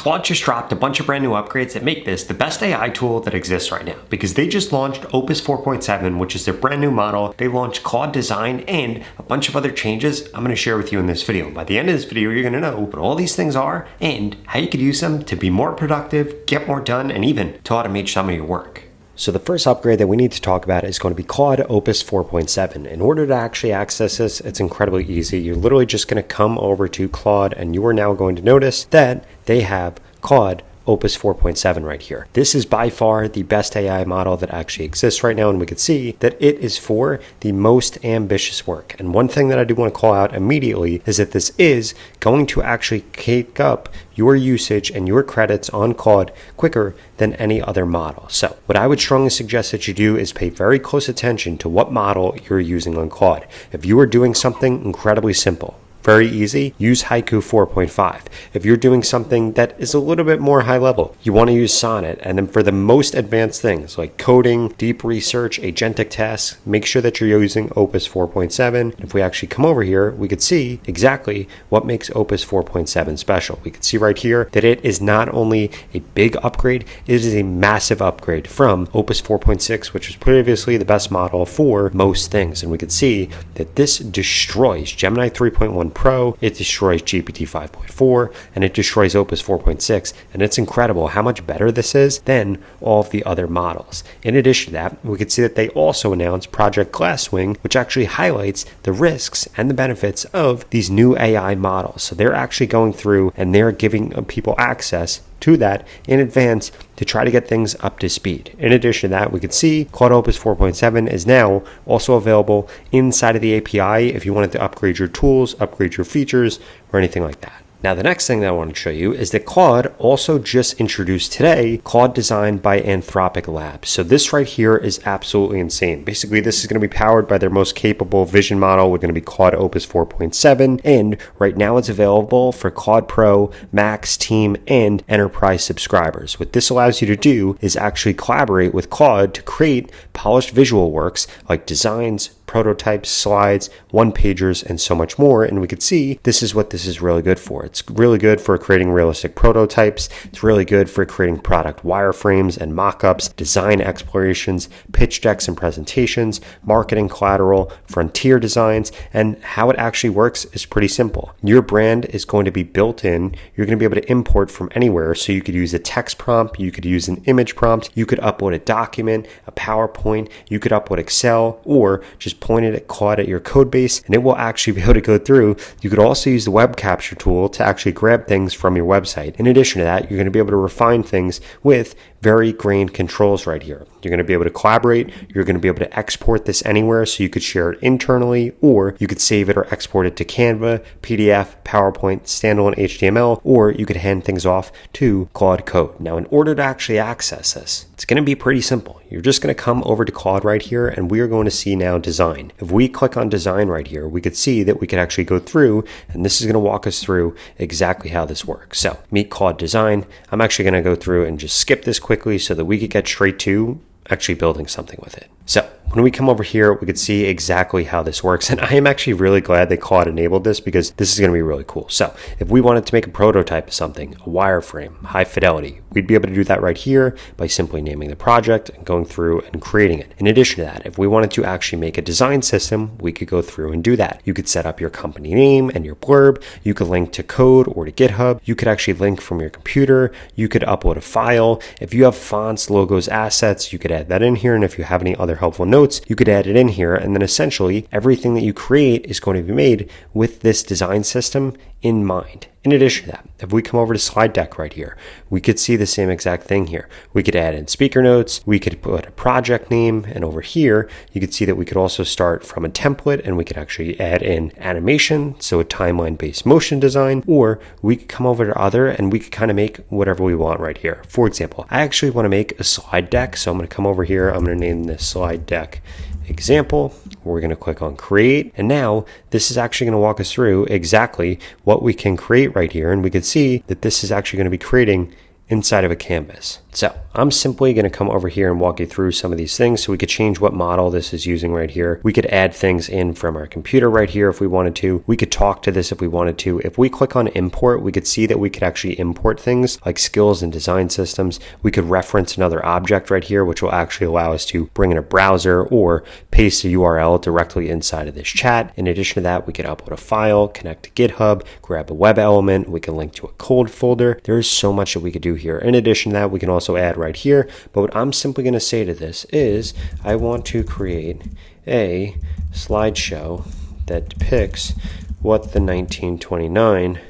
Claude just dropped a bunch of brand new upgrades that make this the best AI tool that exists right now, because they just launched Opus 4.7, which is their brand new model. They launched Claude Design and a bunch of other changes I'm going to share with you in this video. By the end of this video, you're going to know what all these things are and how you could use them to be more productive, get more done, and even to automate some of your work. So the first upgrade that we need to talk about is going to be Claude Opus 4.7. In order to actually access this, it's incredibly easy. You're literally just going to come over to Claude, and you are now going to notice that they have Claude Opus 4.7 right here. This is by far the best AI model that actually exists right now, and we can see that it is for the most ambitious work. And one thing that I do want to call out immediately is that this is going to actually take up your usage and your credits on Claude quicker than any other model. So what I would strongly suggest that you do is pay very close attention to what model you're using on Claude. If you are doing something incredibly simple, very easy, use VidIQ 4.5. If you're doing something that is a little bit more high level, you want to use Sonnet. And then for the most advanced things like coding, deep research, agentic tasks, make sure that you're using Opus 4.7. If we actually come over here, we could see exactly what makes Opus 4.7 special. We can see right here that it is not only a big upgrade, it is a massive upgrade from Opus 4.6, which was previously the best model for most things. And we could see that this destroys Gemini 3.1 Pro, it destroys GPT 5.4, and it destroys Opus 4.6, and it's incredible how much better this is than all of the other models. In addition to that, we can see that they also announced Project Glasswing, which actually highlights the risks and the benefits of these new AI models. So they're actually going through and they're giving people access to that in advance to try to get things up to speed. In addition to that, we can see Claude Opus 4.7 is now also available inside of the API if you wanted to upgrade your tools, upgrade your features, or anything like that. Now, the next thing that I want to show you is that Claude also just introduced today Claude Design by Anthropic Labs. So this right here is absolutely insane. Basically, this is going to be powered by their most capable vision model. We're going to be Claude Opus 4.7, and right now it's available for Claude Pro, Max, Team, and Enterprise subscribers. What this allows you to do is actually collaborate with Claude to create polished visual works like designs, prototypes, slides, one-pagers, and so much more. And we could see this is what this is really good for. It's really good for creating realistic prototypes. It's really good for creating product wireframes and mock-ups, design explorations, pitch decks and presentations, marketing collateral, frontier designs. And how it actually works is pretty simple. Your brand is going to be built in. You're going to be able to import from anywhere. So you could use a text prompt, you could use an image prompt, you could upload a document, a PowerPoint, you could upload Excel, or just point it at Claude at your code base, and it will actually be able to go through. You could also use the web capture tool to actually grab things from your website. In addition to that, you're going to be able to refine things with very grained controls right here. You're going to be able to collaborate. You're going to be able to export this anywhere, so you could share it internally, or you could save it or export it to Canva, PDF, PowerPoint, standalone HTML, or you could hand things off to Claude Code. Now, in order to actually access this, it's going to be pretty simple. You're just going to come over to Claude right here, and we are going to see now design. If we click on design right here, we could see that we could actually go through, and this is going to walk us through exactly how this works. So meet Claude Design. I'm actually going to go through and just skip this quickly so that we could get straight to actually building something with it. So when we come over here, we could see exactly how this works. And I am actually really glad that Claude enabled this, because this is going to be really cool. So if we wanted to make a prototype of something, a wireframe, high fidelity, we'd be able to do that right here by simply naming the project and going through and creating it. In addition to that, if we wanted to actually make a design system, we could go through and do that. You could set up your company name and your blurb. You could link to code or to GitHub. You could actually link from your computer. You could upload a file. If you have fonts, logos, assets, you could add that in here. And if you have any other helpful notes, you could add it in here, and then essentially everything that you create is going to be made with this design system in mind. In addition to that, if we come over to slide deck right here, we could see the same exact thing here. We could add in speaker notes, we could put a project name, and over here, you could see that we could also start from a template, and we could actually add in animation, so a timeline-based motion design, or we could come over to other, and we could kind of make whatever we want right here. For example, I actually want to make a slide deck, so I'm going to come over here, I'm going to name this slide deck example. We're going to click on create, and now this is actually going to walk us through exactly what we can create right here, and we can see that this is actually going to be creating inside of a canvas. So I'm simply going to come over here and walk you through some of these things. So we could change what model this is using right here. We could add things in from our computer right here if we wanted to. We could talk to this if we wanted to. If we click on import, we could see that we could actually import things like skills and design systems. We could reference another object right here, which will actually allow us to bring in a browser or paste a URL directly inside of this chat. In addition to that, we could upload a file, connect to GitHub, grab a web element. We can link to a code folder. There's so much that we could do here. In addition to that, we can also add right here. But what I'm simply going to say to this is I want to create a slideshow that depicts what the 1929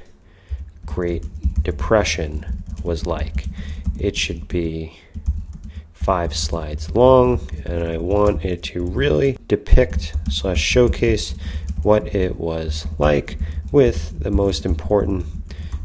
Great Depression was like. It should be 5 slides long, and I want it to really depict / showcase what it was like with the most important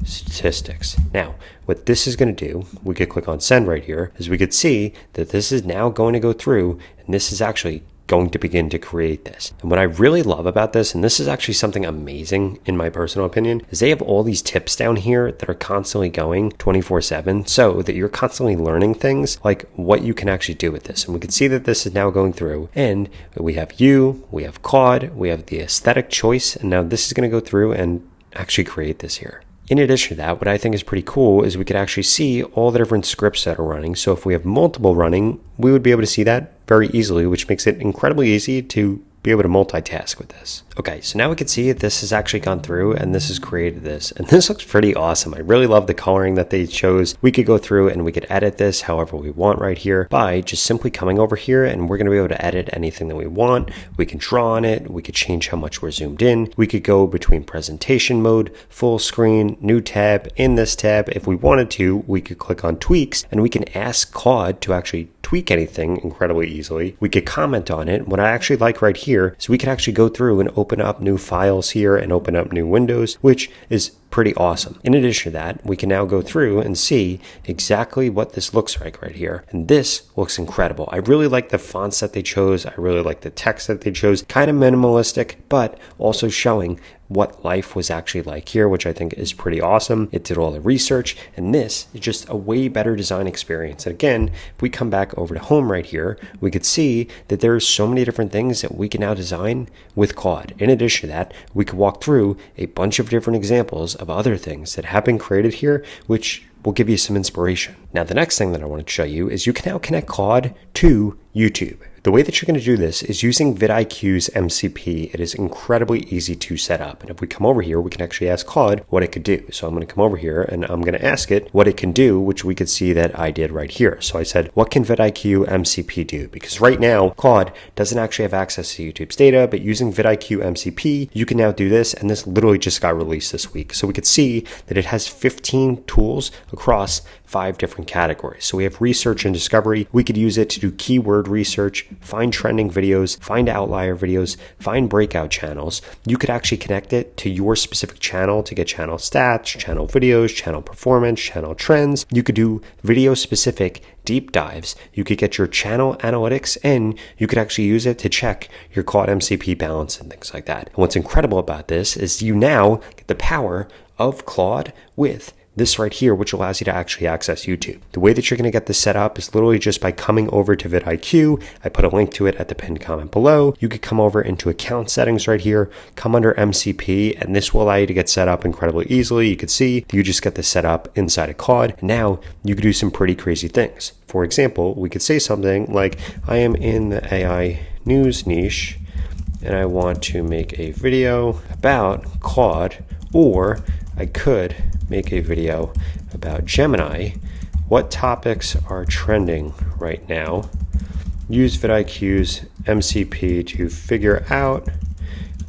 statistics. Now, what this is going to do, we could click on send right here, is we could see that this is now going to go through, and this is actually going to begin to create this. And what I really love about this, and this is actually something amazing in my personal opinion, is they have all these tips down here that are constantly going 24/7, so that you're constantly learning things like what you can actually do with this. And we can see that this is now going through, and we have we have Claude, we have the aesthetic choice, and now this is going to go through and actually create this here. In addition to that, what I think is pretty cool is we could actually see all the different scripts that are running. So if we have multiple running, we would be able to see that very easily, which makes it incredibly easy to be able to multitask with this. Okay, so now we can see this has actually gone through and this has created this. And this looks pretty awesome. I really love the coloring that they chose. We could go through and we could edit this however we want right here by just simply coming over here, and we're going to be able to edit anything that we want. We can draw on it. We could change how much we're zoomed in. We could go between presentation mode, full screen, new tab. In this tab, if we wanted to, we could click on tweaks and we can ask Claude to actually tweak anything incredibly easily. We could comment on it. What I actually like right here is we can actually go through and open up new files here and open up new windows, which is pretty awesome. In addition to that, we can now go through and see exactly what this looks like right here. And this looks incredible. I really like the fonts that they chose. I really like the text that they chose. Kind of minimalistic, but also showing what life was actually like here, which I think is pretty awesome. It did all the research, and this is just a way better design experience. And again, if we come back over to home right here, we could see that there are so many different things that we can now design with Claude. In addition to that, we could walk through a bunch of different examples of other things that have been created here, which will give you some inspiration. Now, the next thing that I want to show you is you can now connect Claude to YouTube. The way that you're going to do this is using VidIQ's MCP. It is incredibly easy to set up. And if we come over here, we can actually ask Claude what it could do. So I'm going to come over here and I'm going to ask it what it can do, which we could see that I did right here. So I said, what can VidIQ MCP do? Because right now, Claude doesn't actually have access to YouTube's data, but using VidIQ MCP, you can now do this. And this literally just got released this week. So we could see that it has 15 tools across 5 different categories. So we have research and discovery. We could use it to do keyword research, find trending videos, find outlier videos, find breakout channels. You could actually connect it to your specific channel to get channel stats, channel videos, channel performance, channel trends. You could do video specific deep dives. You could get your channel analytics, and you could actually use it to check your Claude MCP balance and things like that. And what's incredible about this is you now get the power of Claude with this right here, which allows you to actually access YouTube. The way that you're going to get this set up is literally just by coming over to VidIQ. I put a link to it at the pinned comment below. You could come over into account settings right here, come under MCP, and this will allow you to get set up incredibly easily. You could see you just get this set up inside of Claude. Now you could do some pretty crazy things. For example, we could say something like, I am in the AI news niche and I want to make a video about Claude, or I could make a video about Gemini. What topics are trending right now? Use VidIQ's MCP to figure out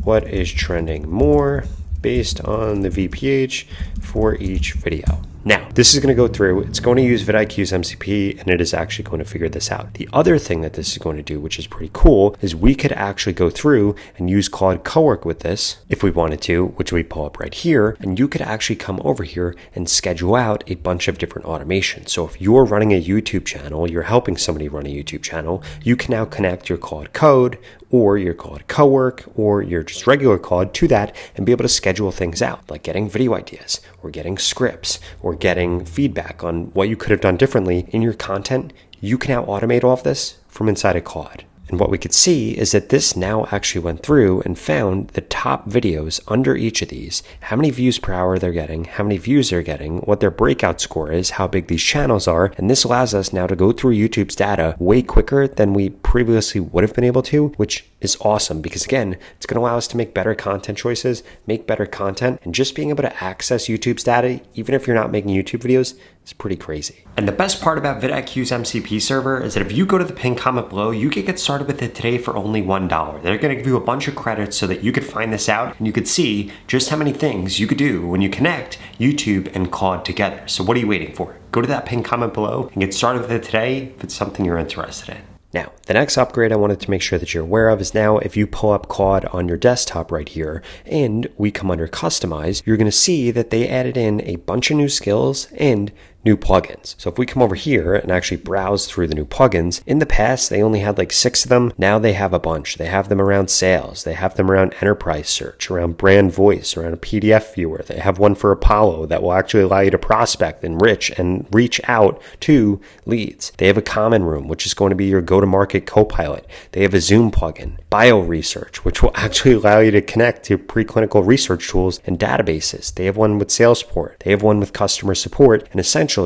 what is trending more based on the VPH for each video. Now, this is going to go through, it's going to use VidIQ's MCP, and it is actually going to figure this out. The other thing that this is going to do, which is pretty cool, is we could actually go through and use Claude Cowork with this if we wanted to, which we pull up right here, and you could actually come over here and schedule out a bunch of different automations. So if you're running a YouTube channel, you're helping somebody run a YouTube channel, you can now connect your Claude Code or your Claude Cowork or your just regular Claude to that and be able to schedule things out, like getting video ideas or getting scripts or getting feedback on what you could have done differently in your content, you can now automate all of this from inside of Claude. And what we could see is that this now actually went through and found the top videos under each of these, how many views per hour they're getting, how many views they're getting, what their breakout score is, how big these channels are. And this allows us now to go through YouTube's data way quicker than we previously would have been able to, which is awesome because again, it's going to allow us to make better content choices, make better content, and just being able to access YouTube's data, even if you're not making YouTube videos, is pretty crazy. And the best part about VidIQ's MCP server is that if you go to the pinned comment below, you can get started with it today for only $1. They're going to give you a bunch of credits so that you could find this out and you could see just how many things you could do when you connect YouTube and Claude together. So what are you waiting for? Go to that pinned comment below and get started with it today if it's something you're interested in. Now, the next upgrade I wanted to make sure that you're aware of is now if you pull up Claude on your desktop right here and we come under Customize, you're going to see that they added in a bunch of new skills and new plugins. So if we come over here and actually browse through the new plugins, in the past they only had like 6 of them. Now they have a bunch. They have them around sales. They have them around enterprise search, around brand voice, around a PDF viewer. They have one for Apollo that will actually allow you to prospect, enrich, and reach out to leads. They have a common room, which is going to be your go-to-market co-pilot. They have a Zoom plugin, bio research, which will actually allow you to connect to preclinical research tools and databases. They have one with sales support. They have one with customer support, and essentially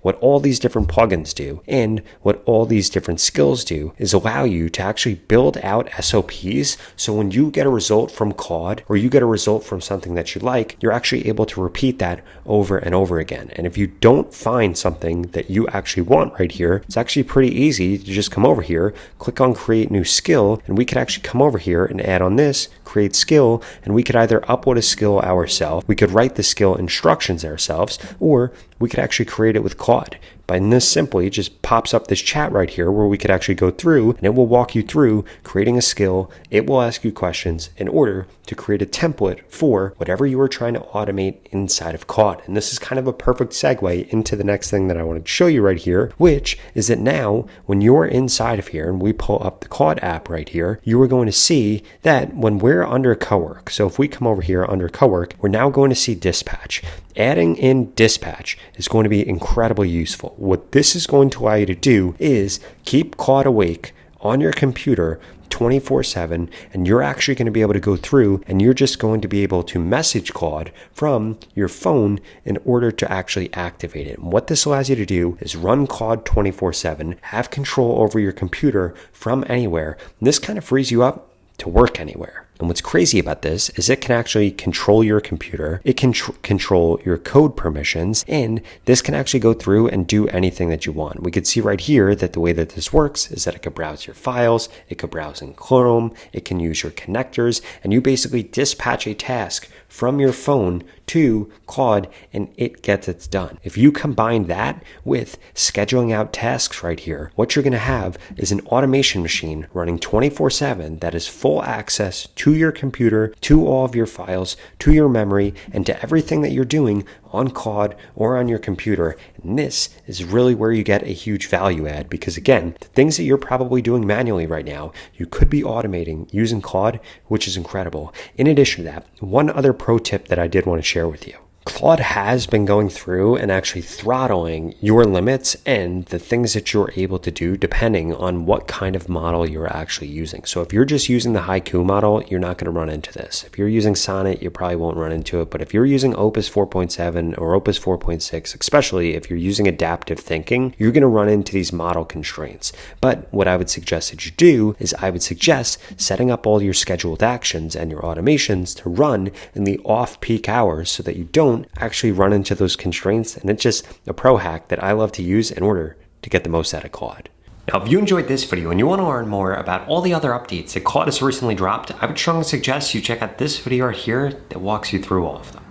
what all these different plugins do and what all these different skills do is allow you to actually build out SOPs. So when you get a result from Claude or you get a result from something that you like, you're actually able to repeat that over and over again. And if you don't find something that you actually want right here, it's actually pretty easy to just come over here, click on create new skill, and we could actually come over here and add on this, create skill, and we could either upload a skill ourselves, we could write the skill instructions ourselves, or we could actually create it with Claude. By this simply it just pops up this chat right here where we could actually go through and it will walk you through creating a skill. It will ask you questions in order to create a template for whatever you are trying to automate inside of Claude. And this is kind of a perfect segue into the next thing that I wanted to show you right here, which is that now when you're inside of here and we pull up the Claude app right here, you are going to see that when we're under Cowork, so if we come over here under Cowork, we're now going to see dispatch. Adding in dispatch is going to be incredibly useful. What this is going to allow you to do is keep Claude awake on your computer 24/7, and you're actually going to be able to go through and you're just going to be able to message Claude from your phone in order to actually activate it. And what this allows you to do is run Claude 24/7, have control over your computer from anywhere. And this kind of frees you up to work anywhere. And what's crazy about this is it can actually control your computer, it can control your code permissions, and this can actually go through and do anything that you want. We could see right here that the way that this works is that it could browse your files, it could browse in Chrome, it can use your connectors, and you basically dispatch a task from your phone to Claude and it gets it done. If you combine that with scheduling out tasks right here, what you're going to have is an automation machine running 24/7 that is full access to your computer, to all of your files, to your memory, and to everything that you're doing on Claude or on your computer. And this is really where you get a huge value add because again, the things that you're probably doing manually right now, you could be automating using Claude, which is incredible. In addition to that, one other pro tip that I did want to share with you. Claude has been going through and actually throttling your limits and the things that you're able to do depending on what kind of model you're actually using. So if you're just using the Haiku model, you're not going to run into this. If you're using Sonnet, you probably won't run into it. But if you're using Opus 4.7 or Opus 4.6, especially if you're using adaptive thinking, you're going to run into these model constraints. But what I would suggest that you do is I would suggest setting up all your scheduled actions and your automations to run in the off-peak hours so that you don't actually run into those constraints. And it's just a pro hack that I love to use in order to get the most out of Claude. Now, if you enjoyed this video and you want to learn more about all the other updates that Claude has recently dropped, I would strongly suggest you check out this video right here that walks you through all of them.